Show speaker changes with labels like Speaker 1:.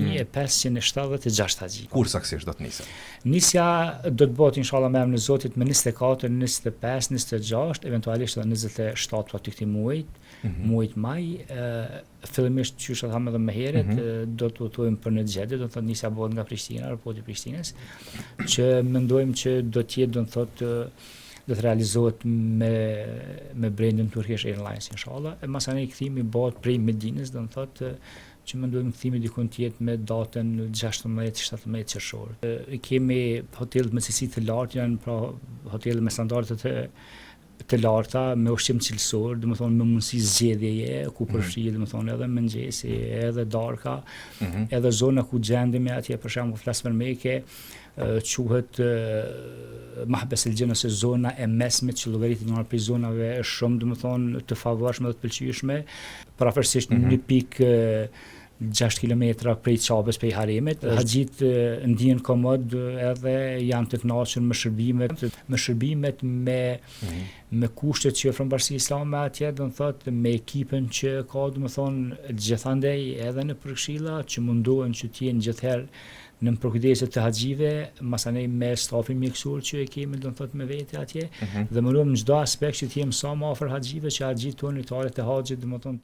Speaker 1: 3576 haxhi.
Speaker 2: Kur saktësisht do të nisë?
Speaker 1: Nisja do të bëhet inshallah me emrin e Zotit më 24, 25, 26, eventualisht edhe 27 të këtij muajit, muajit maj. Fillimisht që është thamë edhe më herët, do të udhtojmë për në Xhedë, do të thotë nisja bëhet nga Prishtina, aeroporti i Prishtinës, që mendojmë që do të jetë, do të thotë do të realizohet me brandin Turkish Airlines inshallah. E masanej kthimi bëhet prej Medinës, do të thotë që mendojmë kthimi diku të jetë me datën 16-17 qershor. Kemi hotelet me cilësi të lartë, janë pra hotelet me standarde të larta, me ushqim cilësor, domethënë me mundësi zgjedhjeje, ku përfshihet domethënë edhe mëngjesi, edhe darka, edhe zona ku gjendemi atje, për shembull flas për Mekë, quhet Mahbes el Gjen ose zona e mesmit, që llogaritet në prej zonave shumë domethënë të favorshme dhe të pëlqyeshme, parafërsisht 1.6 kilometra prej Çapës, prej Haremit. Haxhit ndihen komod edhe janë të kënaqur me shërbimet, me kushtet që ofron Bashkia Islame atje, do të thotë me ekipën që ka, domethënë gjithandej edhe në përkëshilla që mundohen që të jenë gjithherë në përkujdeset të haxhive, masanej me stafin mjekësor që e kemi, do të thotë me vete atje, dhe mënuam në çdo aspekt që të jemi sa më afër haxhive, që haxhit tonë ritualet e haxhit, domethënë